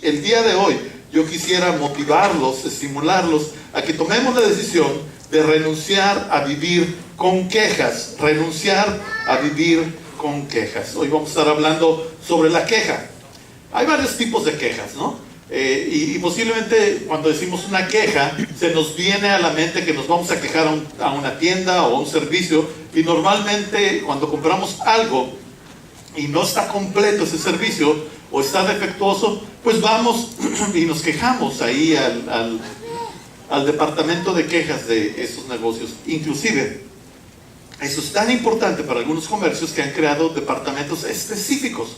el día de hoy yo quisiera motivarlos, estimularlos a que tomemos la decisión de renunciar a vivir con quejas, renunciar a vivir con quejas. Hoy vamos a estar hablando sobre la queja. Hay varios tipos de quejas, ¿no? Y posiblemente cuando decimos una queja, se nos viene a la mente que nos vamos a quejar a una tienda o a un servicio, y normalmente cuando compramos algo y no está completo ese servicio o está defectuoso, pues vamos y nos quejamos ahí al departamento de quejas de esos negocios. Inclusive, eso es tan importante para algunos comercios que han creado departamentos específicos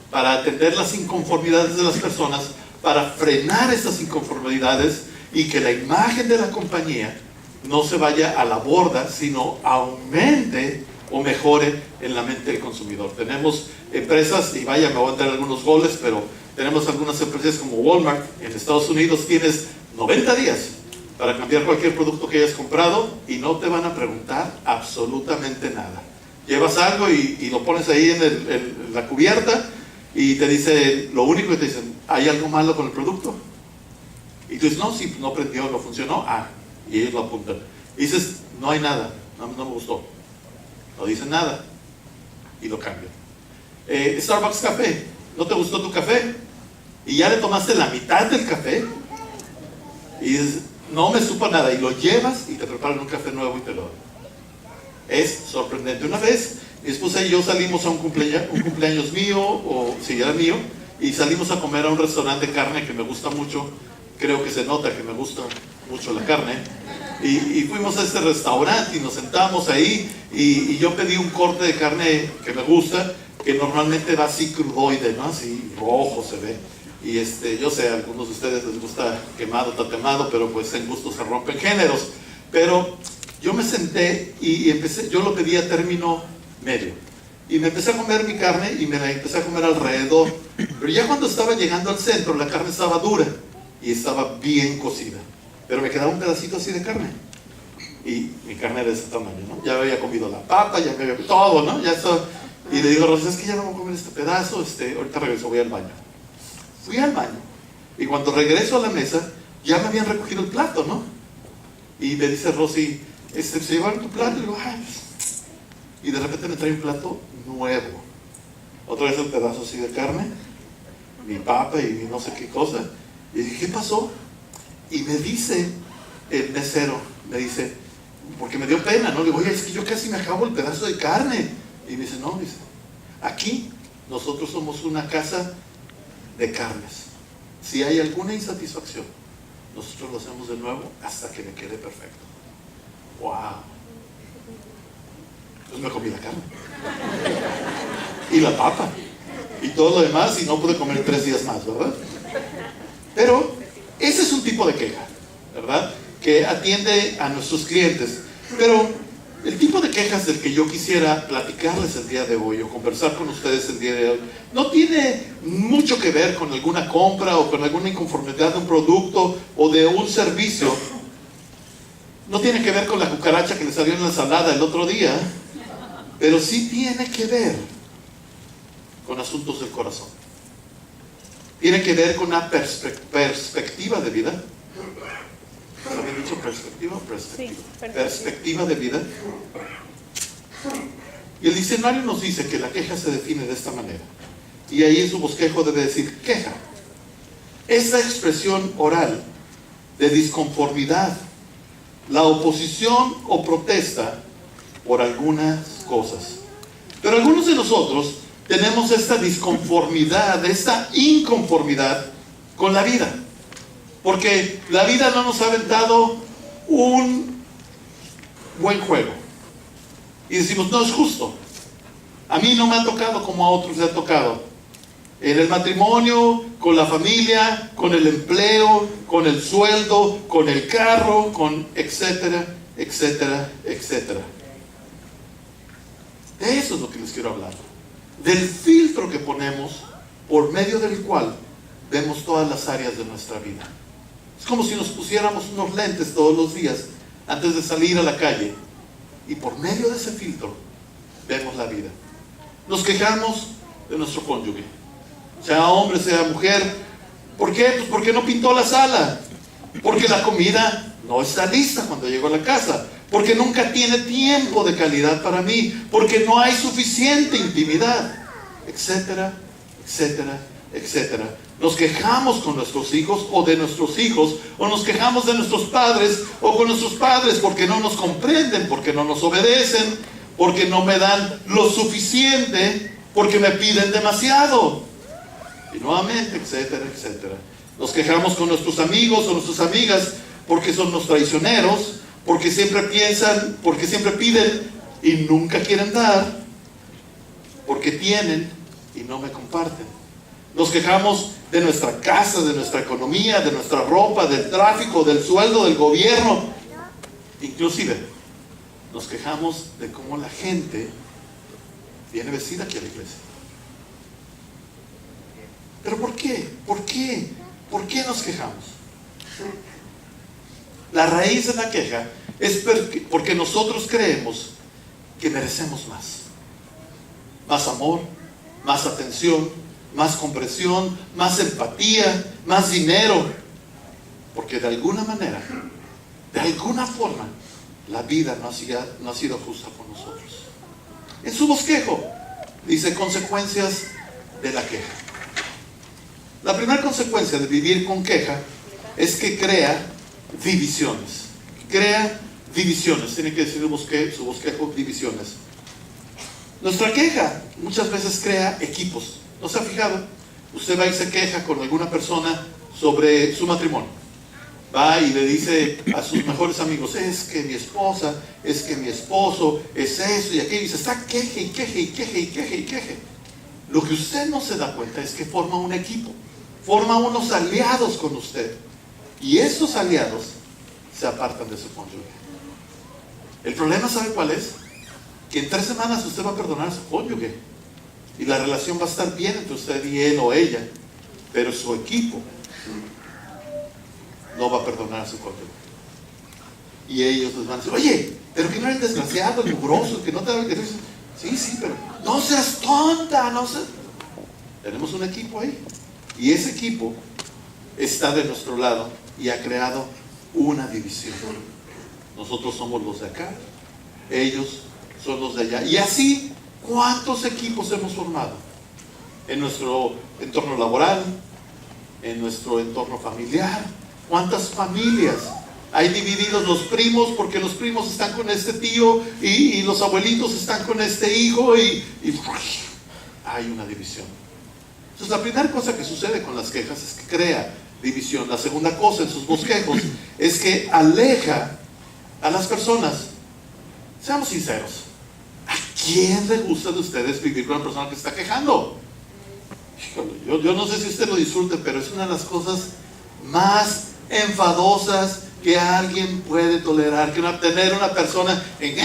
para atender las inconformidades de las personas, para frenar esas inconformidades y que la imagen de la compañía no se vaya a la borda, sino aumente o mejore en la mente del consumidor. Tenemos empresas, y vaya, me voy a dar algunos goles, pero tenemos algunas empresas como Walmart en Estados Unidos. Tienes 90 días para cambiar cualquier producto que hayas comprado y no te van a preguntar absolutamente nada. Llevas algo y lo pones ahí en la cubierta y te dice, lo único que te dicen, ¿hay algo malo con el producto? Y tú dices, no, sí, no prendió, no funcionó. Y ellos lo apuntan. Y dices, no hay nada, no me gustó. No dicen nada y lo cambian. Starbucks Café, ¿no te gustó tu café? Y ya le tomaste la mitad del café y dices, no me supo nada, y lo llevas y te preparan un café nuevo y te lo dan. Es sorprendente. Una vez mi esposa y yo salimos a un cumpleaños mío, o si era mío, y salimos a comer a un restaurante de carne que me gusta mucho. Creo que se nota que me gusta mucho la carne. Y fuimos a este restaurante y nos sentamos ahí, y yo pedí un corte de carne que me gusta, que normalmente va así crudoide, ¿no? Así rojo se ve. Y yo sé, a algunos de ustedes les gusta quemado, tatemado, pero pues en gusto se rompen géneros. Pero yo me senté y empecé, yo lo pedí a término medio. Y me empecé a comer mi carne y me la empecé a comer alrededor. Pero ya cuando estaba llegando al centro, la carne estaba dura y estaba bien cocida. Pero me quedaba un pedacito así de carne. Y mi carne era de ese tamaño, ¿no? Ya había comido la papa, ya me había comido todo, ¿no? Ya estaba. Y le digo a Rosa, es que ya no voy a comer este pedazo, ahorita regreso, voy al baño. Fui al baño. Y cuando regreso a la mesa, ya me habían recogido el plato, ¿no? Y me dice Rosy, ¿se llevaron tu plato? Y digo, ay. Y de repente me trae un plato nuevo. Otra vez el pedazo así de carne, mi papa y mi no sé qué cosa. Y dije, ¿qué pasó? Y me dice el mesero, me dice, porque me dio pena, ¿no? Le digo, oye, es que yo casi me acabo el pedazo de carne. Y me dice, no, dice, aquí nosotros somos una casa de carnes. Si hay alguna insatisfacción, nosotros lo hacemos de nuevo hasta que me quede perfecto. ¡Wow! Entonces me comí la carne y la papa y todo lo demás, y no pude comer 3 días más, ¿verdad? Pero ese es un tipo de queja, ¿verdad? Que atiende a nuestros clientes. Pero el tipo de quejas del que yo quisiera platicarles el día de hoy, o conversar con ustedes el día de hoy, no tiene mucho que ver con alguna compra o con alguna inconformidad de un producto o de un servicio. No tiene que ver con la cucaracha que le salió en la ensalada el otro día, pero sí tiene que ver con asuntos del corazón. Tiene que ver con una perspectiva de vida. ¿Había dicho perspectiva o perspectiva? Sí, perspectiva de vida. Y el diccionario nos dice que la queja se define de esta manera. Y ahí en su bosquejo debe decir queja. Es la expresión oral de disconformidad, la oposición o protesta por algunas cosas. Pero algunos de nosotros tenemos esta disconformidad, esta inconformidad con la vida. Porque la vida no nos ha aventado un buen juego. Y decimos, no es justo. A mí no me ha tocado como a otros les ha tocado. En el matrimonio, con la familia, con el empleo, con el sueldo, con el carro, con etcétera, etcétera, etcétera. De eso es lo que les quiero hablar. Del filtro que ponemos por medio del cual vemos todas las áreas de nuestra vida. Es como si nos pusiéramos unos lentes todos los días antes de salir a la calle, y por medio de ese filtro vemos la vida. Nos quejamos de nuestro cónyuge, sea hombre, sea mujer, ¿Por qué? Pues porque no pintó la sala, porque la comida no está lista cuando llego a la casa, porque nunca tiene tiempo de calidad para mí, porque no hay suficiente intimidad, etcétera, etcétera, etcétera. Nos quejamos con nuestros hijos o de nuestros hijos, o nos quejamos de nuestros padres o con nuestros padres porque no nos comprenden, porque no nos obedecen, porque no me dan lo suficiente, porque me piden demasiado. Y nuevamente, etcétera, etcétera. Nos quejamos con nuestros amigos o nuestras amigas porque son los traicioneros, porque siempre piensan, porque siempre piden y nunca quieren dar, porque tienen y no me comparten. Nos quejamos de nuestra casa, de nuestra economía, de nuestra ropa, del tráfico, del sueldo, del gobierno. Inclusive, nos quejamos de cómo la gente viene vestida aquí a la iglesia. ¿Pero por qué? ¿Por qué? ¿Por qué nos quejamos? La raíz de la queja es porque nosotros creemos que merecemos más. Más amor, más atención, más comprensión, más empatía, más dinero. Porque de alguna manera, de alguna forma, la vida no ha sido justa con nosotros. En su bosquejo dice consecuencias de la queja. La primera consecuencia de vivir con queja es que crea divisiones. Crea divisiones. Tiene que decir su bosquejo divisiones. Nuestra queja muchas veces crea equipos. ¿No se ha fijado? Usted va y se queja con alguna persona sobre su matrimonio. Va y le dice a sus mejores amigos, es que mi esposa, es que mi esposo, es eso y aquello. Y se está queje y queje y queje y queje y queje. Lo que usted no se da cuenta es que forma un equipo. Forma unos aliados con usted. Y esos aliados se apartan de su cónyuge. El problema, ¿sabe cuál es? Que en 3 semanas usted va a perdonar a su cónyuge. Y la relación va a estar bien entre usted y él o ella. Pero su equipo no va a perdonar a su cónyuge. Y ellos les van a decir, oye, pero que no eres desgraciado, el mugroso, que no te da el derecho. Sí, pero no seas tonta, no seas... Tenemos un equipo ahí. Y ese equipo está de nuestro lado y ha creado una división. Nosotros somos los de acá, ellos son los de allá. Y así, ¿cuántos equipos hemos formado? En nuestro entorno laboral, en nuestro entorno familiar. ¿Cuántas familias hay divididos? Los primos, porque los primos están con este tío y los abuelitos están con este hijo y hay una división. Entonces la primera cosa que sucede con las quejas es que crea división. La segunda cosa en sus bosquejos es que aleja a las personas. Seamos sinceros, ¿a quién le gusta de ustedes vivir con una persona que se está quejando? Híjole, yo no sé si usted lo disfrute, pero es una de las cosas más enfadosas que alguien puede tolerar, que tener una persona en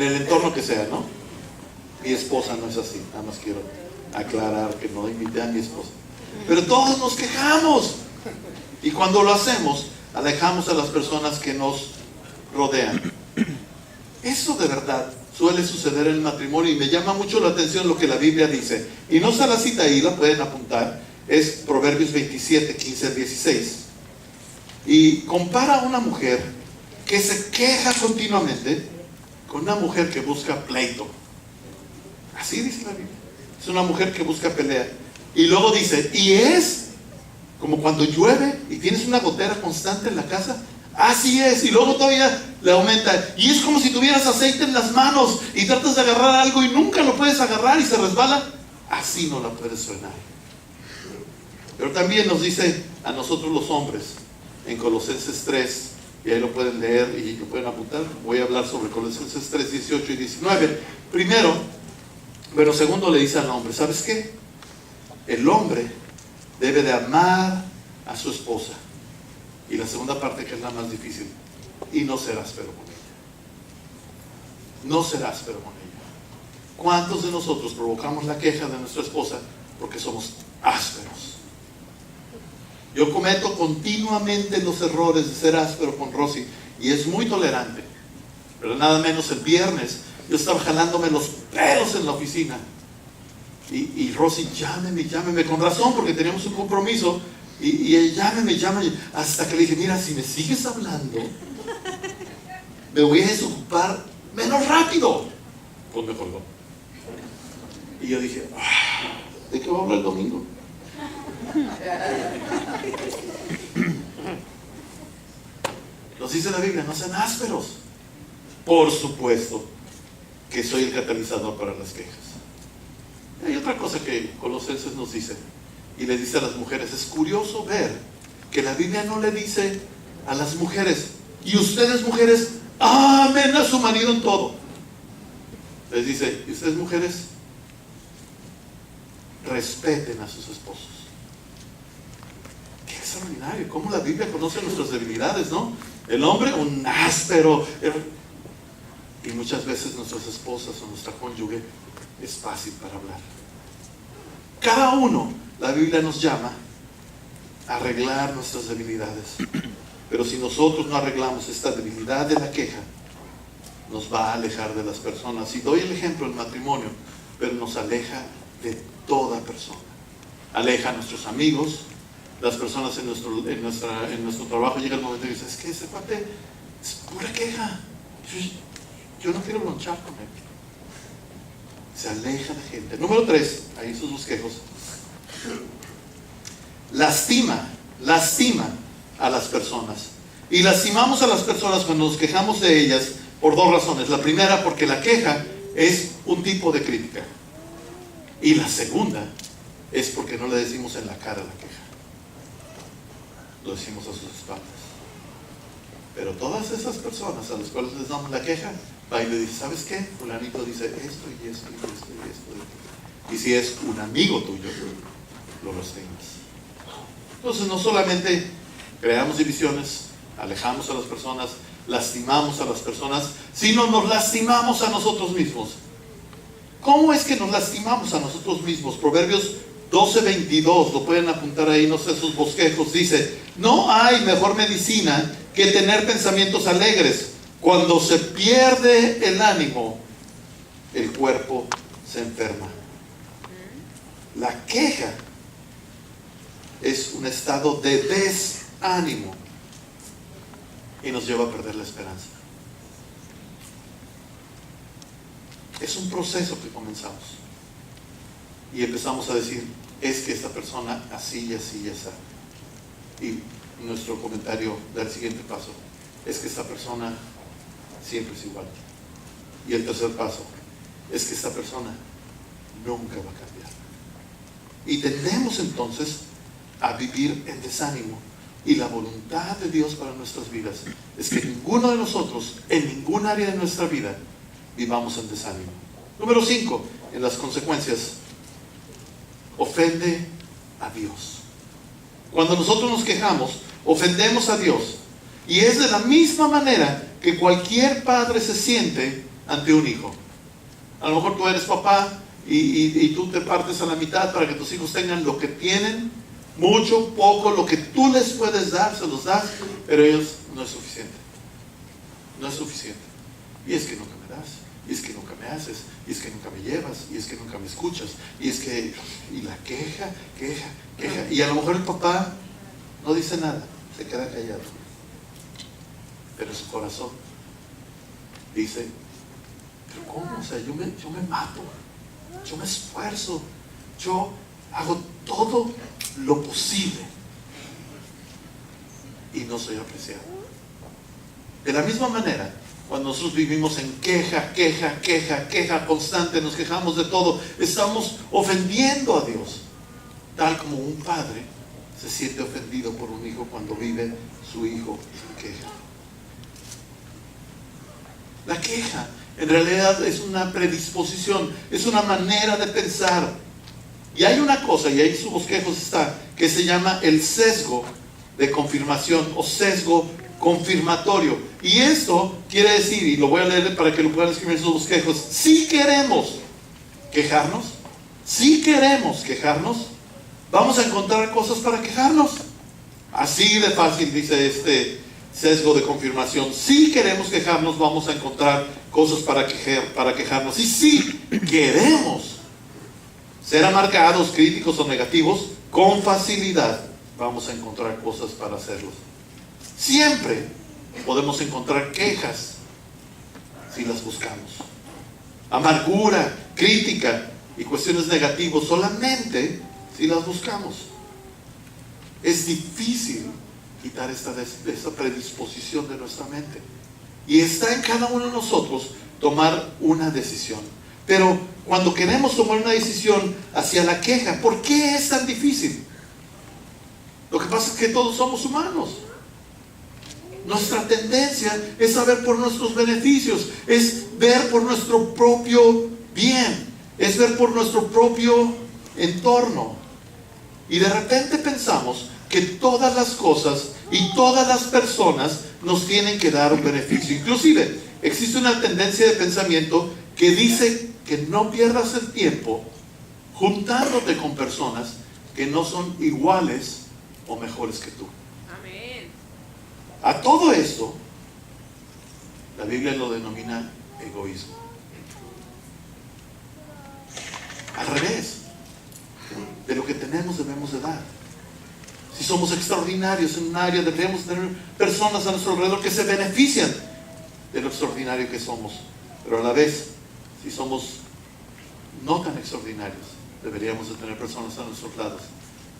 el entorno que sea, ¿no? Mi esposa no es así, nada más quiero aclarar que no imité a mi esposa. Pero todos nos quejamos. Y cuando lo hacemos, alejamos a las personas que nos rodean. Eso de verdad suele suceder en el matrimonio y me llama mucho la atención lo que la Biblia dice. Y no se la cita ahí, la pueden apuntar. Es Proverbios 27, 15 al 16. Y compara a una mujer que se queja continuamente con una mujer que busca pleito. Así dice la Biblia. Es una mujer que busca pelea. Y luego dice, y es como cuando llueve y tienes una gotera constante en la casa. Así es. Y luego todavía le aumenta. Y es como si tuvieras aceite en las manos y tratas de agarrar algo y nunca lo puedes agarrar y se resbala. Así no la puedes frenar. Pero también nos dice a nosotros los hombres en Colosenses 3, y ahí lo pueden leer y lo pueden apuntar. Voy a hablar sobre Colosenses 3, 18 y 19. Primero, pero segundo le dice al hombre, ¿sabes qué? El hombre debe de amar a su esposa. Y la segunda parte, que es la más difícil, y no ser áspero con ella. No ser áspero con ella. ¿Cuántos de nosotros provocamos la queja de nuestra esposa porque somos ásperos? Yo cometo continuamente los errores de ser áspero con Rosy y es muy tolerante. Pero nada menos el viernes Yo estaba jalándome los pelos en la oficina. Y Rosy, llámeme, con razón, porque teníamos un compromiso. Y ella, llámeme, hasta que le dije, mira, si me sigues hablando, me voy a desocupar menos rápido. Pues me colgó. Y yo dije, ¿de qué va a hablar el domingo? Nos dice la Biblia, no sean ásperos. Por supuesto que soy el catalizador para las quejas. Hay otra cosa que Colosenses nos dice, y les dice a las mujeres. Es curioso ver que la Biblia no le dice a las mujeres, y ustedes mujeres, amen a su marido en todo. Les dice, y ustedes mujeres, respeten a sus esposos. Qué extraordinario, cómo la Biblia conoce nuestras debilidades, ¿no? El hombre, un áspero, y muchas veces nuestras esposas o nuestra cónyuge es fácil para hablar. Cada uno, la Biblia nos llama a arreglar nuestras debilidades. Pero si nosotros no arreglamos esta debilidad de la queja, nos va a alejar de las personas. Y doy el ejemplo del matrimonio, pero nos aleja de toda persona. Aleja a nuestros amigos, las personas en nuestro trabajo. Llega el momento y dice, es que ese cuate es pura queja. Yo no quiero lonchar con él. Se aleja de gente. Número 3, ahí sus bosquejos. Lastima a las personas. Y lastimamos a las personas cuando nos quejamos de ellas por 2 razones. La primera, porque la queja es un tipo de crítica. Y la segunda es porque no le decimos en la cara la queja. Lo decimos a sus espaldas. Pero todas esas personas a las cuales les damos la queja, va y le dice, ¿sabes qué? Fulanito dice esto y esto y esto y esto. Y si es un amigo tuyo, lo lastimas. Entonces no solamente creamos divisiones, alejamos a las personas, lastimamos a las personas, sino nos lastimamos a nosotros mismos. ¿Cómo es que nos lastimamos a nosotros mismos? Proverbios 12:22, lo pueden apuntar ahí, no sé, sus bosquejos, dice, no hay mejor medicina que tener pensamientos alegres. Cuando se pierde el ánimo, el cuerpo se enferma. La queja es un estado de desánimo y nos lleva a perder la esperanza. Es un proceso que comenzamos y empezamos a decir, es que esta persona así y así y así. Y nuestro comentario del siguiente paso es que esta persona siempre es igual. Y el tercer paso es que esta persona nunca va a cambiar. Y tendemos entonces a vivir en desánimo. Y la voluntad de Dios para nuestras vidas es que ninguno de nosotros, en ningún área de nuestra vida, vivamos en desánimo. Número 5, en las consecuencias, ofende a Dios. Cuando nosotros nos quejamos, ofendemos a Dios. Y es de la misma manera que cualquier padre se siente ante un hijo. A lo mejor tú eres papá y tú te partes a la mitad para que tus hijos tengan lo que tienen, mucho, poco, lo que tú les puedes dar, se los das, pero ellos no es suficiente. No es suficiente. Y es que nunca me das, y es que nunca me haces, y es que nunca me llevas, y es que nunca me escuchas, y es que, y la queja. Y a lo mejor el papá no dice nada, se queda callado. Pero su corazón dice, pero ¿cómo? O sea, yo me mato, yo me esfuerzo, yo hago todo lo posible y no soy apreciado. De la misma manera, cuando nosotros vivimos en queja constante, nos quejamos de todo, estamos ofendiendo a Dios, tal como un padre se siente ofendido por un hijo cuando vive su hijo en queja. La queja en realidad es una predisposición, es una manera de pensar. Y hay una cosa, y ahí su bosquejos está, que se llama el sesgo de confirmación o sesgo confirmatorio. Y esto quiere decir, y lo voy a leer para que lo puedan escribir en sus bosquejos, si queremos quejarnos, vamos a encontrar cosas para quejarnos. Así de fácil, dice sesgo de confirmación. Si queremos quejarnos, vamos a encontrar cosas para quejarnos. Y si queremos ser amargados, críticos o negativos, con facilidad vamos a encontrar cosas para hacerlos. Siempre podemos encontrar quejas si las buscamos. Amargura, crítica y cuestiones negativas solamente si las buscamos. Es difícil quitar esta predisposición de nuestra mente. Y está en cada uno de nosotros tomar una decisión. Pero cuando queremos tomar una decisión hacia la queja, ¿por qué es tan difícil? Lo que pasa es que todos somos humanos. Nuestra tendencia es saber por nuestros beneficios, es ver por nuestro propio bien, es ver por nuestro propio entorno. Y de repente pensamos que todas las cosas y todas las personas nos tienen que dar un beneficio. Inclusive existe una tendencia de pensamiento que dice que no pierdas el tiempo juntándote con personas que no son iguales o mejores que tú. Amén. A todo esto, la Biblia lo denomina egoísmo. Al revés, de lo que tenemos debemos de dar. Si somos extraordinarios en un área, debemos tener personas a nuestro alrededor que se benefician de lo extraordinario que somos. Pero a la vez, si somos no tan extraordinarios, deberíamos de tener personas a nuestros lados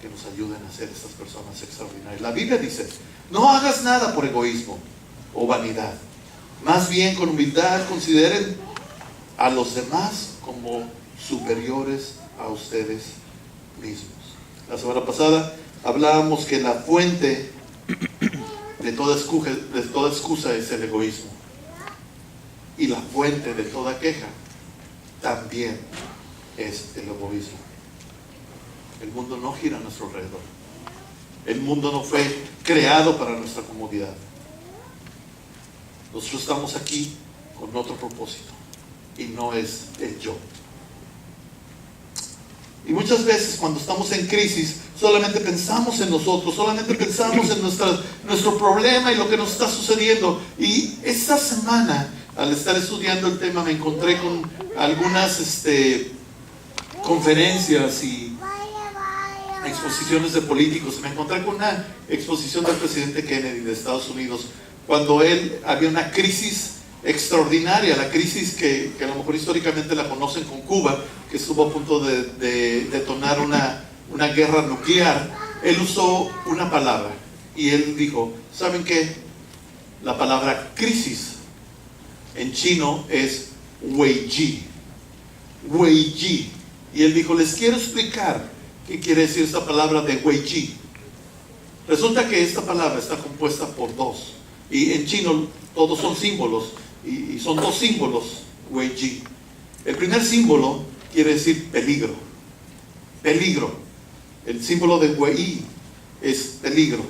que nos ayuden a ser estas personas extraordinarias. La Biblia dice, no hagas nada por egoísmo o vanidad. Más bien, con humildad, consideren a los demás como superiores a ustedes mismos. La semana pasada hablábamos que la fuente de toda excusa es el egoísmo. Y la fuente de toda queja también es el egoísmo. El mundo no gira a nuestro alrededor. El mundo no fue creado para nuestra comodidad. Nosotros estamos aquí con otro propósito y no es el yo. Y muchas veces cuando estamos en crisis solamente pensamos en nosotros, solamente pensamos en nuestro problema y lo que nos está sucediendo. Y esta semana, al estar estudiando el tema, me encontré con algunas conferencias y exposiciones de políticos. Me encontré con una exposición del presidente Kennedy de Estados Unidos, cuando él había una crisis extraordinaria, la crisis que a lo mejor históricamente la conocen con Cuba, que estuvo a punto de detonar una guerra nuclear. Él usó una palabra y él dijo, ¿saben qué? La palabra crisis en chino es weiji. Weiji. Y él dijo, les quiero explicar qué quiere decir esta palabra de weiji. Resulta que esta palabra está compuesta por dos. Y en chino todos son símbolos. Y son dos símbolos, weiji. El primer símbolo quiere decir peligro. Peligro. El símbolo de wei es peligro.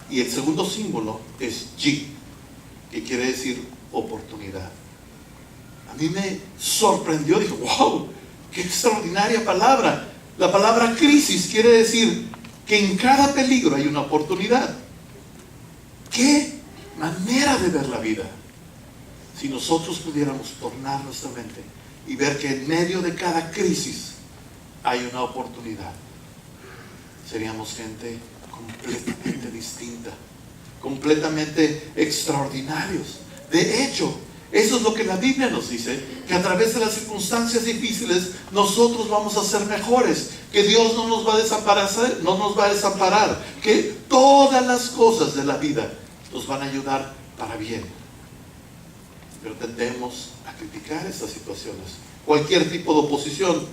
Y el segundo símbolo es ji, que quiere decir oportunidad. A mí me sorprendió, dije, wow, qué extraordinaria palabra. La palabra crisis quiere decir que en cada peligro hay una oportunidad. ¿Qué manera de ver la vida? Si nosotros pudiéramos tornar nuestra mente y ver que en medio de cada crisis hay una oportunidad, seríamos gente completamente distinta, completamente extraordinarios. De hecho, eso es lo que la Biblia nos dice, que a través de las circunstancias difíciles nosotros vamos a ser mejores, que Dios no nos va a desamparar, que todas las cosas de la vida nos van a ayudar para bien. Pero tendemos a criticar estas situaciones. Cualquier tipo de oposición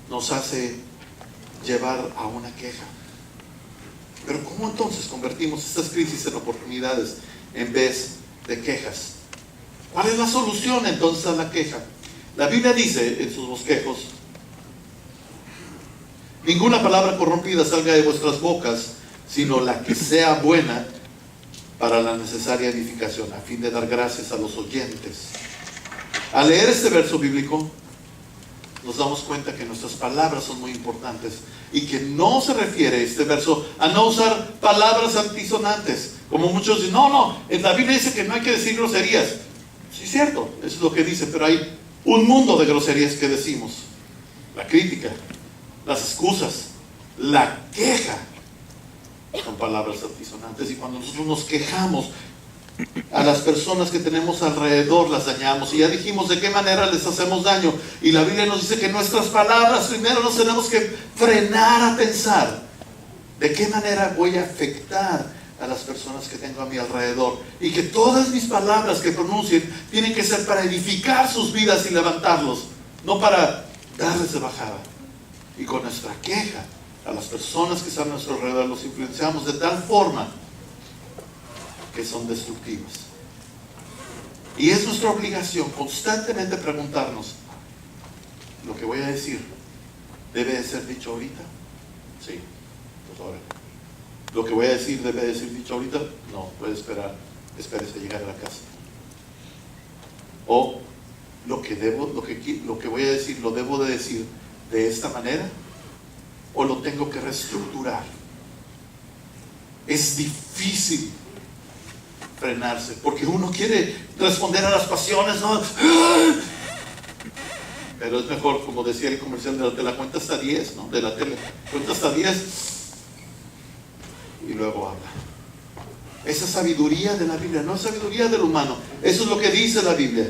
nos hace llevar a una queja. Pero ¿cómo entonces convertimos estas crisis en oportunidades en vez de quejas? ¿Cuál es la solución entonces a la queja? La Biblia dice en sus bosquejos, ninguna palabra corrompida salga de vuestras bocas, sino la que sea buena para la necesaria edificación, a fin de dar gracias a los oyentes. Al leer este verso bíblico, nos damos cuenta que nuestras palabras son muy importantes y que no se refiere este verso a no usar palabras antisonantes, como muchos dicen, no, en la Biblia dice que no hay que decir groserías. Sí, es cierto, eso es lo que dice, pero hay un mundo de groserías que decimos. La crítica, las excusas, la queja, son palabras antisonantes, y cuando nosotros nos quejamos, a las personas que tenemos alrededor las dañamos. Y ya dijimos de qué manera les hacemos daño, y la Biblia nos dice que nuestras palabras primero nos tenemos que frenar a pensar de qué manera voy a afectar a las personas que tengo a mi alrededor, y que todas mis palabras que pronuncien tienen que ser para edificar sus vidas y levantarlos, no para darles de bajada. Y con nuestra queja a las personas que están a nuestro alrededor los influenciamos de tal forma que son destructivas. Y es nuestra obligación constantemente preguntarnos, ¿lo que voy a decir debe de ser dicho ahorita? Sí, pues ahora. ¿Lo que voy a decir debe de ser dicho ahorita? No, puede esperar, espérese a llegar a la casa. O lo que voy a decir, ¿lo debo de decir de esta manera? ¿O lo tengo que reestructurar? Es difícil frenarse, porque uno quiere responder a las pasiones, ¿no? Pero es mejor, como decía el comercial de la cuenta hasta 10, ¿no? De la tele, cuenta hasta 10 y luego habla. Esa sabiduría de la Biblia, no es sabiduría del humano. Eso es lo que dice la Biblia.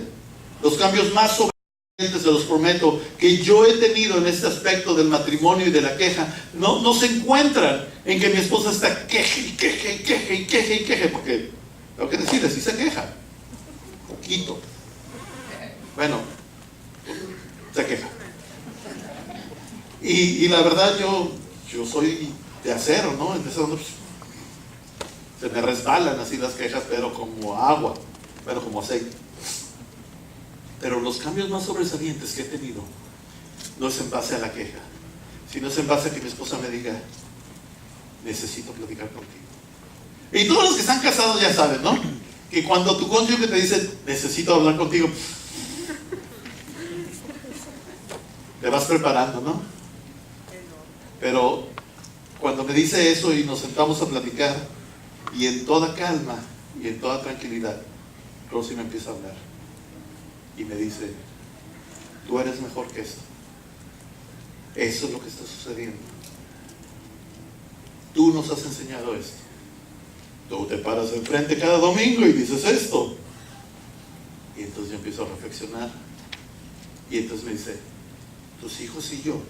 Los cambios más sobresalientes, se los prometo, que yo he tenido en este aspecto del matrimonio y de la queja, no se encuentran en que mi esposa está queje, porque tengo que decirle, sí se queja, poquito. Bueno, se queja. Y la verdad, yo soy de acero, ¿no? Se me resbalan así las quejas, pero como agua, pero como aceite. Pero los cambios más sobresalientes que he tenido no es en base a la queja, sino es en base a que mi esposa me diga, necesito platicar contigo. Y todos los que están casados ya saben, ¿no? Que cuando tu cónyuge te dice, necesito hablar contigo, te vas preparando, ¿no? Pero cuando me dice eso y nos sentamos a platicar, y en toda calma y en toda tranquilidad, Rosy me empieza a hablar y me dice, tú eres mejor que esto. Eso es lo que está sucediendo. Tú nos has enseñado esto. Tú te paras enfrente cada domingo y dices esto. Y entonces yo empiezo a reflexionar. Y entonces me dice, tus hijos y yo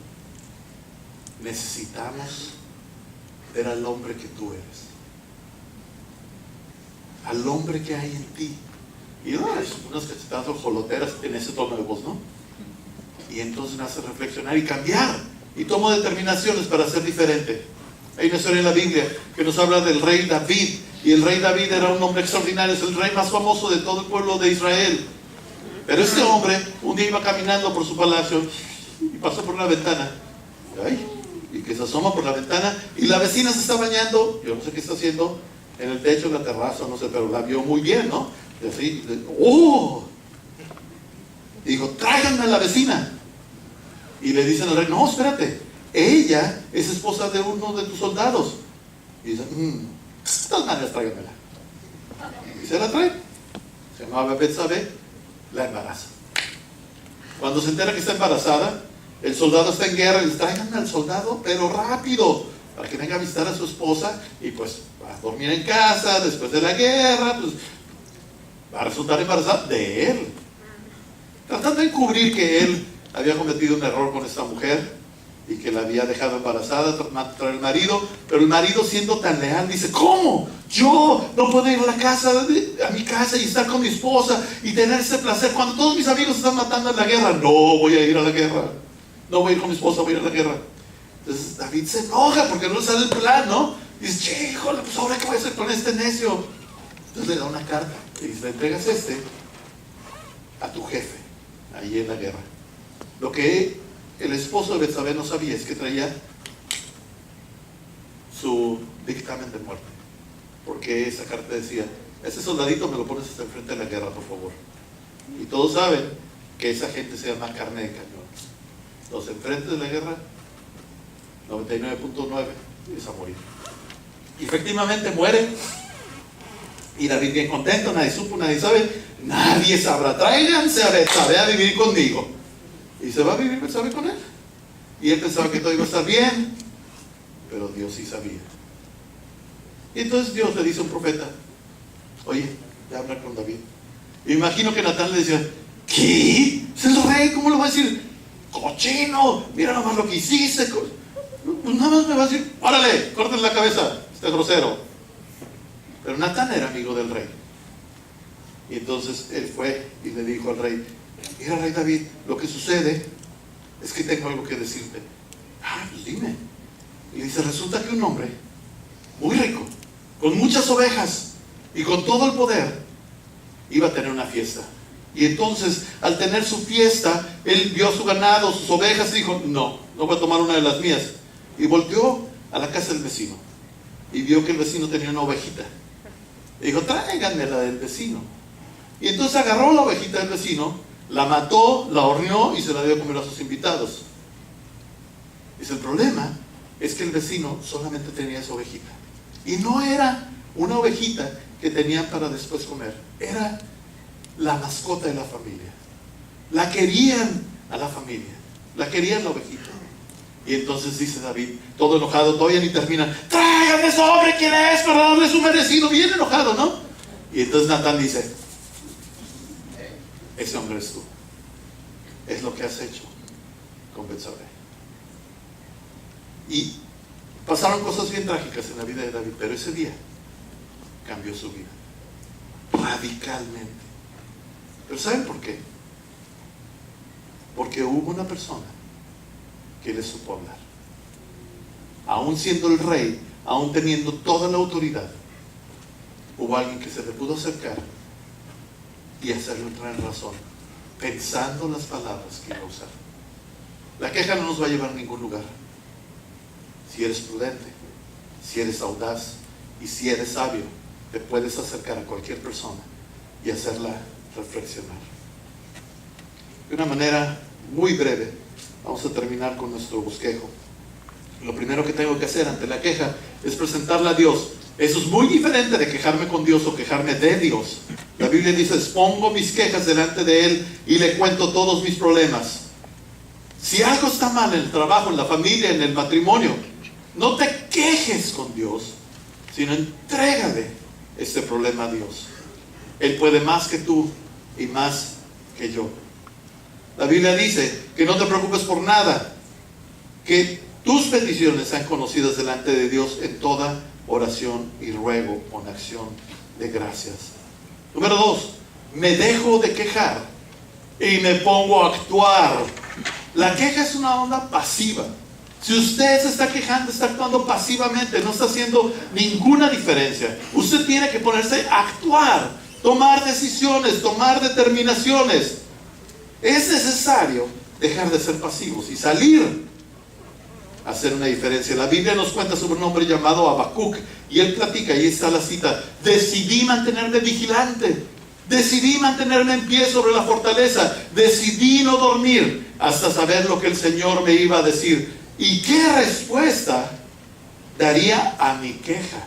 necesitamos ver al hombre que tú eres, al hombre que hay en ti. Y unas cachetadas ojoloteras en ese tono de voz, ¿no? Y entonces me hace reflexionar y cambiar, y tomo determinaciones para ser diferente. Hay una historia en la Biblia que nos habla del rey David, y el rey David era un hombre extraordinario, es el rey más famoso de todo el pueblo de Israel. Pero este hombre un día iba caminando por su palacio y pasó por una ventana, y que se asoma por la ventana, y la vecina se está bañando, yo no sé qué está haciendo, en el techo, en la terraza, no sé, pero la vio muy bien, ¿no? Y así, ¡oh! Y dijo, tráiganme a la vecina. Y le dicen al rey, no, espérate, ella es esposa de uno de tus soldados. Y dice, de todas maneras, tráiganmela. Y se la trae. Se llamaba Betsabé, la embaraza. Cuando se entera que está embarazada, el soldado está en guerra y dice, tráiganme al soldado, pero rápido, para que venga a visitar a su esposa y pues va a dormir en casa después de la guerra, pues va a resultar embarazada de él, tratando de encubrir que él había cometido un error con esta mujer y que la había dejado embarazada tras el marido. Pero el marido, siendo tan leal, dice, ¿cómo? Yo no puedo ir a la casa, a mi casa y estar con mi esposa y tener ese placer cuando todos mis amigos están matando en la guerra. No voy a ir a la guerra, no voy a ir con mi esposa, voy a ir a la guerra. Entonces David se enoja porque no le sale el plan, ¿no? Y dice, che, híjole, pues ahora qué voy a hacer con este necio. Entonces le da una carta y dice, le entregas a tu jefe ahí en la guerra. Lo que el esposo de Betsabé no sabía es que traía su dictamen de muerte, porque esa carta decía, ese soldadito me lo pones hasta enfrente de la guerra, por favor. Y todos saben que esa gente se llama carne de cañón. los enfrentes de la guerra, 99.9 es a morir. Y efectivamente mueren. Y David bien contento, nadie supo, nadie sabe, nadie sabrá. Tráiganse a Betsabé a vivir conmigo. Y se va a vivir Betsabé con él. Y él pensaba que todo iba a estar bien, pero Dios sí sabía. Y entonces Dios le dice a un profeta: oye, ya habla con David. Y imagino que Natán le decía: ¿qué? Es el rey, ¿cómo le va a decir? Cochino, mira nomás lo que hiciste. Pues nada más me va a decir: órale, córtale la cabeza, este grosero. Pero Natán era amigo del rey. Y entonces él fue y le dijo al rey: mira, rey David, lo que sucede es que tengo algo que decirte. Ah, pues dime. Y dice: resulta que un hombre muy rico, con muchas ovejas y con todo el poder, iba a tener una fiesta. Y entonces, al tener su fiesta, él vio su ganado, sus ovejas, y dijo: no voy a tomar una de las mías. Y volteó a la casa del vecino y vio que el vecino tenía una ovejita. Y dijo: tráiganme la del vecino. Y entonces agarró la ovejita del vecino, la mató, la horneó y se la dio a comer a sus invitados. Dice: el problema es que el vecino solamente tenía esa ovejita. Y no era una ovejita que tenían para después comer. Era la mascota de la familia. La querían a la familia. La querían la ovejita. Y entonces dice David, todo enojado, todavía ni termina: tráigame ese hombre, ¿quién es? Para darle su merecido. Bien enojado, ¿no? Y entonces Natán dice: ese hombre es tú. Es lo que has hecho con Betsabé. Y pasaron cosas bien trágicas en la vida de David, pero ese día cambió su vida radicalmente. ¿Pero saben por qué? Porque hubo una persona que le supo hablar. Aún siendo el rey, aún teniendo toda la autoridad, hubo alguien que se le pudo acercar y hacerle entrar en razón, pensando las palabras que iba a usar. La queja no nos va a llevar a ningún lugar. Si eres prudente, si eres audaz y si eres sabio, te puedes acercar a cualquier persona y hacerla reflexionar. De una manera muy breve, vamos a terminar con nuestro bosquejo. Lo primero que tengo que hacer ante la queja es presentarla a Dios. Eso es muy diferente de quejarme con Dios o quejarme de Dios. La Biblia dice: expongo mis quejas delante de Él y le cuento todos mis problemas. Si algo está mal en el trabajo, en la familia, en el matrimonio, no te quejes con Dios, sino entrégale este problema a Dios. Él puede más que tú y más que yo. La Biblia dice que no te preocupes por nada, que tus peticiones sean conocidas delante de Dios en toda oración y ruego con acción de gracias. Número 2, me dejo de quejar y me pongo a actuar. La queja es una onda pasiva. Si usted se está quejando, está actuando pasivamente, no está haciendo ninguna diferencia. Usted tiene que ponerse a actuar, tomar decisiones, tomar determinaciones. Es necesario dejar de ser pasivos y salir a hacer una diferencia. La Biblia nos cuenta sobre un hombre llamado Habacuc, y él platica, y está la cita: decidí mantenerme vigilante, decidí mantenerme en pie sobre la fortaleza, decidí no dormir hasta saber lo que el Señor me iba a decir y qué respuesta daría a mi queja.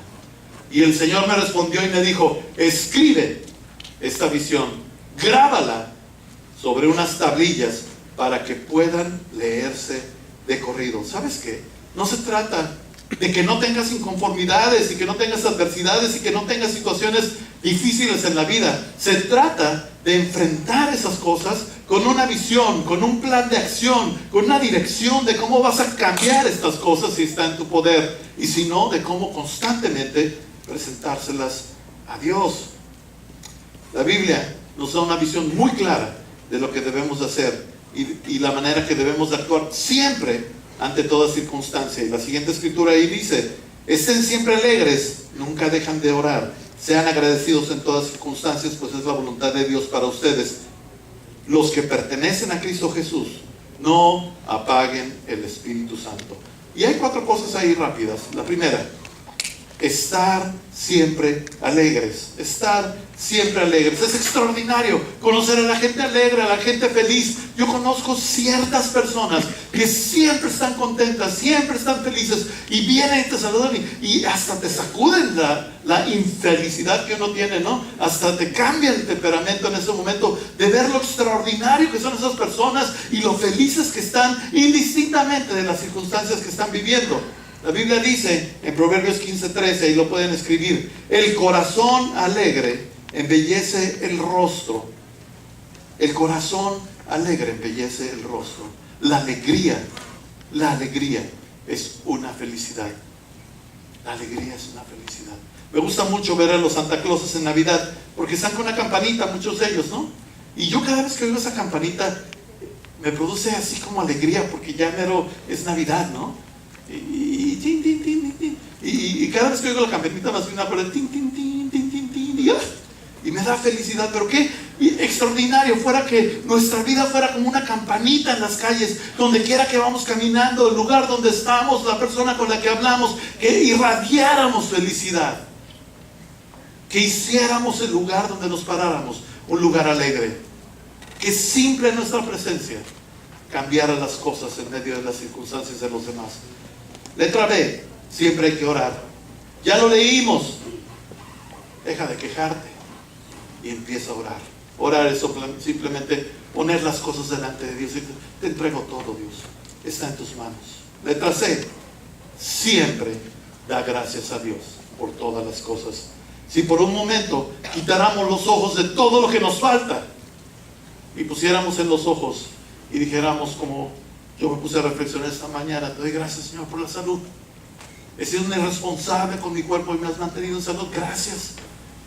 Y el Señor me respondió y me dijo: escribe esta visión, grábala sobre unas tablillas para que puedan leerse de corrido. ¿Sabes qué? No se trata de que no tengas inconformidades y que no tengas adversidades y que no tengas situaciones difíciles en la vida. Se trata de enfrentar esas cosas con una visión, con un plan de acción, con una dirección de cómo vas a cambiar estas cosas si está en tu poder, y si no, de cómo constantemente presentárselas a Dios. La Biblia nos da una visión muy clara de lo que debemos hacer y la manera que debemos de actuar siempre ante toda circunstancia. Y la siguiente escritura ahí dice: estén siempre alegres, nunca dejan de orar, sean agradecidos en todas circunstancias, pues es la voluntad de Dios para ustedes. Los que pertenecen a Cristo Jesús, no apaguen el Espíritu Santo. Y hay 4 cosas ahí rápidas. La primera, estar siempre alegres. Estar siempre alegres. Es extraordinario conocer a la gente alegre, a la gente feliz. Yo conozco ciertas personas que siempre están contentas, siempre están felices, y vienen y te saludan y hasta te sacuden la infelicidad que uno tiene, ¿no? Hasta te cambia el temperamento en ese momento de ver lo extraordinario que son esas personas y lo felices que están, indistintamente de las circunstancias que están viviendo. La Biblia dice en Proverbios 15:13, ahí lo pueden escribir: el corazón alegre embellece el rostro. El corazón alegre embellece el rostro. La alegría es una felicidad. La alegría es una felicidad. Me gusta mucho ver a los Santa Clauses en Navidad, porque están con una campanita, muchos de ellos, ¿no? Y yo cada vez que oigo esa campanita, me produce así como alegría, porque ya mero es Navidad, ¿no? Y cada vez que oigo la campanita más bien por el tin, tin, tin, tin, tin, tin, y me da felicidad. Pero qué extraordinario fuera que nuestra vida fuera como una campanita en las calles, donde quiera que vamos caminando, el lugar donde estamos, la persona con la que hablamos, que irradiáramos felicidad, que hiciéramos el lugar donde nos paráramos un lugar alegre, que simple nuestra presencia cambiara las cosas en medio de las circunstancias de los demás. Letra B, siempre hay que orar. Ya lo leímos. Deja de quejarte y empieza a orar. Orar es simplemente poner las cosas delante de Dios y te entrego todo, Dios, está en tus manos. Letra C, siempre da gracias a Dios por todas las cosas. Si por un momento quitáramos los ojos de todo lo que nos falta y pusiéramos en los ojos y dijéramos, como yo me puse a reflexionar esta mañana: te doy gracias, Señor, por la salud. He sido un irresponsable con mi cuerpo y me has mantenido en salud. Gracias.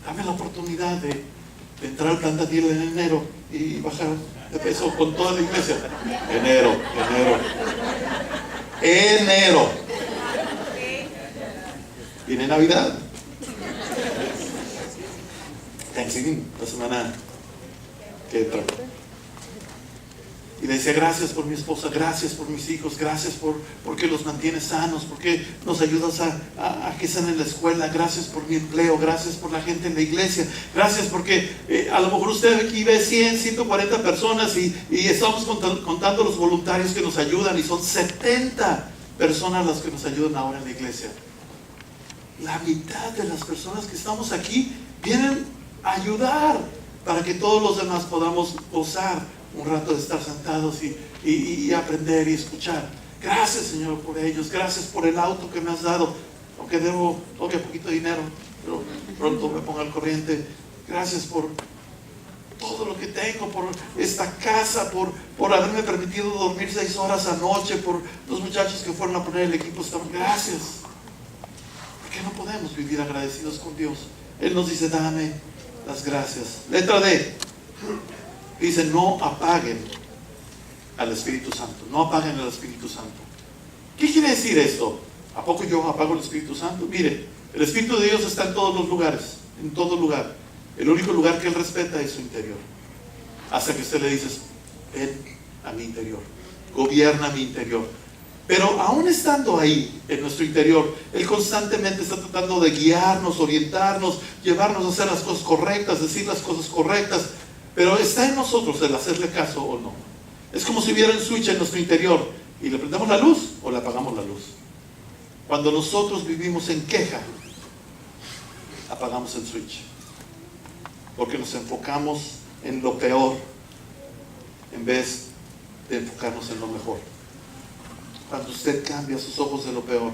Dame la oportunidad de entrar al plan Daniel en enero y bajar de peso con toda la iglesia. Enero. Viene Navidad. Thanksgiving, la semana que entra. Y le decía: gracias por mi esposa, gracias por mis hijos, gracias porque los mantienes sanos, porque nos ayudas a que estén en la escuela, gracias por mi empleo, gracias por la gente en la iglesia, gracias porque a lo mejor usted aquí ve 100, 140 personas y estamos contando los voluntarios que nos ayudan, y son 70 personas las que nos ayudan ahora en la iglesia. La mitad de las personas que estamos aquí vienen a ayudar para que todos los demás podamos gozar un rato de estar sentados y aprender y escuchar. Gracias, Señor, por ellos. Gracias por el auto que me has dado, aunque debo todavía poquito dinero, pero pronto me pongo al corriente. Gracias por todo lo que tengo, por esta casa, por haberme permitido dormir 6 horas anoche, por los muchachos que fueron a poner el equipo. Gracias. ¿Por qué no podemos vivir agradecidos con Dios? Él nos dice: dame las gracias. Letra D. Dice: no apaguen al Espíritu Santo. No apaguen al Espíritu Santo. ¿Qué quiere decir esto? ¿A poco yo apago el Espíritu Santo? Mire, el Espíritu de Dios está en todos los lugares, en todo lugar. El único lugar que Él respeta es su interior. Hasta que usted le dice: ven a mi interior, gobierna mi interior. Pero aún estando ahí, en nuestro interior, Él constantemente está tratando de guiarnos, orientarnos, llevarnos a hacer las cosas correctas, decir las cosas correctas. Pero está en nosotros el hacerle caso o no. Es como si hubiera un switch en nuestro interior y le prendemos la luz o le apagamos la luz. Cuando nosotros vivimos en queja, apagamos el switch, porque nos enfocamos en lo peor en vez de enfocarnos en lo mejor. Cuando usted cambia sus ojos de lo peor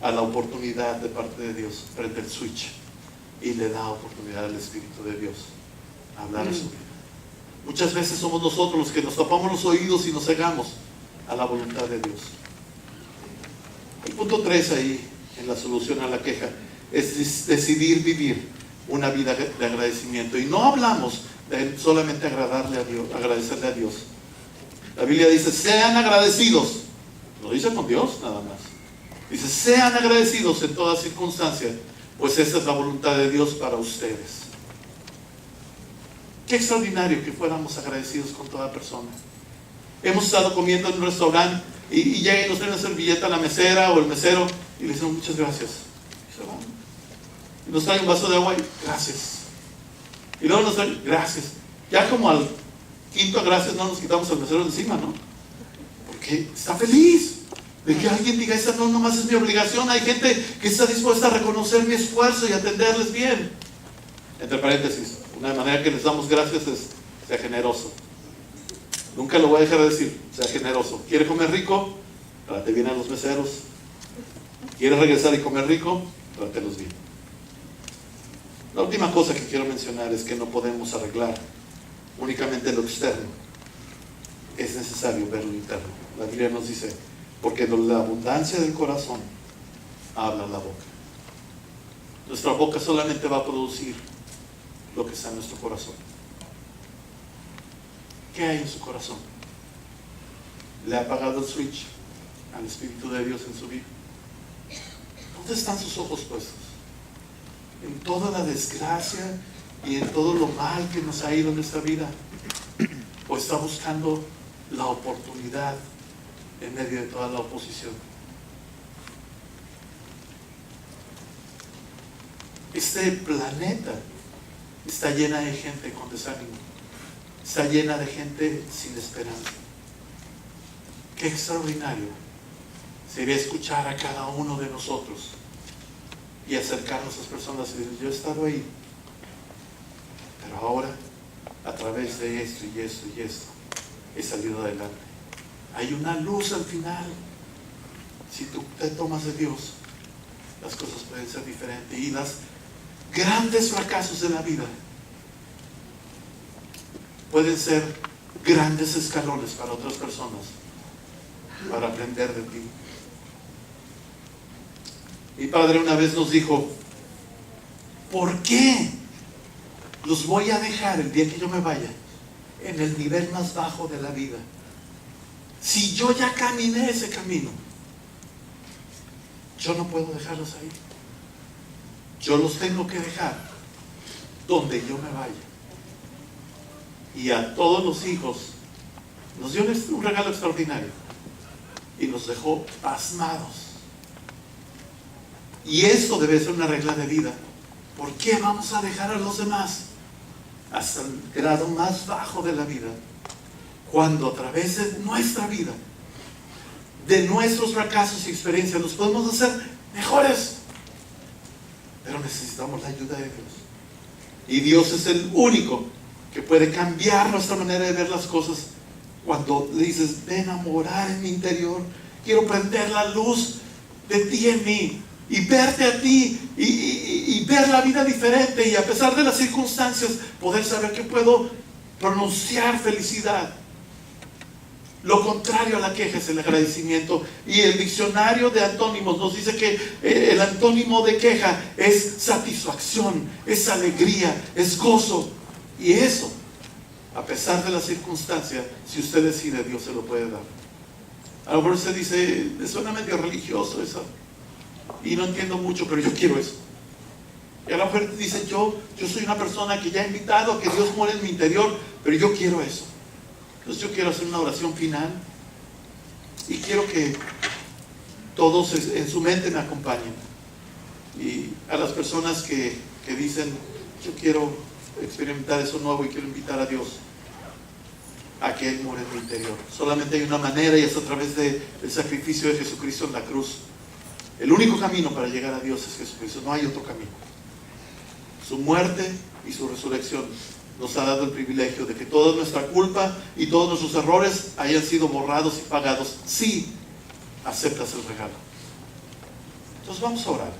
a la oportunidad de parte de Dios, prende el switch y le da oportunidad al Espíritu de Dios a hablar a su vida. Muchas veces somos nosotros los que nos tapamos los oídos y nos cegamos a la voluntad de Dios. El punto 3 ahí, en la solución a la queja, es decidir vivir una vida de agradecimiento. Y no hablamos de solamente agradecerle a Dios. La Biblia dice: sean agradecidos. Lo dice con Dios nada más. Dice: sean agradecidos en toda circunstancia, pues esa es la voluntad de Dios para ustedes. Qué extraordinario que fuéramos agradecidos con toda persona. Hemos estado comiendo en un restaurante y llega y nos trae una servilleta a la mesera o el mesero y le decimos: muchas gracias. Y se van. Y nos trae un vaso de agua y gracias. Y luego nos trae gracias. Ya como al quinto gracias no nos quitamos el mesero de encima, ¿no? Porque está feliz de que alguien diga, esa no nomás es mi obligación. Hay gente que está dispuesta a reconocer mi esfuerzo y atenderles bien. Entre paréntesis, una manera que les damos gracias es: sea generoso. Nunca lo voy a dejar de decir, sea generoso. ¿Quiere comer rico? Trate bien a los meseros. ¿Quiere regresar y comer rico? Trátelos bien. La última cosa que quiero mencionar es que no podemos arreglar únicamente lo externo. Es necesario ver lo interno. La Biblia nos dice, porque de la abundancia del corazón habla la boca. Nuestra boca solamente va a producir lo que está en nuestro corazón. ¿Qué hay en su corazón? ¿Le ha apagado el switch al Espíritu de Dios en su vida? ¿Dónde están sus ojos puestos? ¿En toda la desgracia y en todo lo mal que nos ha ido en nuestra vida? ¿O está buscando la oportunidad en medio de toda la oposición? Este planeta está llena de gente con desánimo. Está llena de gente sin esperanza. Qué extraordinario sería escuchar a cada uno de nosotros y acercarnos a esas personas y decir, yo he estado ahí, pero ahora a través de esto y esto y esto he salido adelante. Hay una luz al final. Si tú te tomas de Dios, las cosas pueden ser diferentes. Y los grandes fracasos de la vida pueden ser grandes escalones para otras personas, para aprender de ti. Mi padre una vez nos dijo, ¿por qué los voy a dejar el día que yo me vaya en el nivel más bajo de la vida? Si yo ya caminé ese camino, yo no puedo dejarlos ahí. Yo los tengo que dejar donde yo me vaya. Y a todos los hijos nos dio un regalo extraordinario y nos dejó pasmados. Y esto debe ser una regla de vida. ¿Por qué vamos a dejar a los demás hasta el grado más bajo de la vida, cuando a través de nuestra vida, de nuestros fracasos y experiencias, nos podemos hacer mejores? Pero necesitamos la ayuda de Dios. Y Dios es el único que puede cambiar nuestra manera de ver las cosas. Cuando le dices, ven a morar en mi interior, quiero prender la luz de ti en mí y verte a ti y ver la vida diferente, y a pesar de las circunstancias poder saber que puedo pronunciar felicidad. Lo contrario a la queja es el agradecimiento, y el diccionario de antónimos nos dice que el antónimo de queja es satisfacción, es alegría, es gozo. Y eso, a pesar de la circunstancia, si usted decide, Dios se lo puede dar. A lo mejor usted dice, suena medio religioso eso, y no entiendo mucho, pero yo quiero eso. Y a lo mejor dice, yo soy una persona que ya he invitado a que Dios muera en mi interior, pero yo quiero eso. Entonces yo quiero hacer una oración final y quiero que todos en su mente me acompañen. Y a las personas que dicen, yo quiero experimentar eso nuevo y quiero invitar a Dios a que Él muera en mi interior. Solamente hay una manera, y es a través del sacrificio de Jesucristo en la cruz. El único camino para llegar a Dios es Jesucristo, no hay otro camino. Su muerte y su resurrección nos ha dado el privilegio de que toda nuestra culpa y todos nuestros errores hayan sido borrados y pagados si aceptas el regalo. Entonces vamos a orar.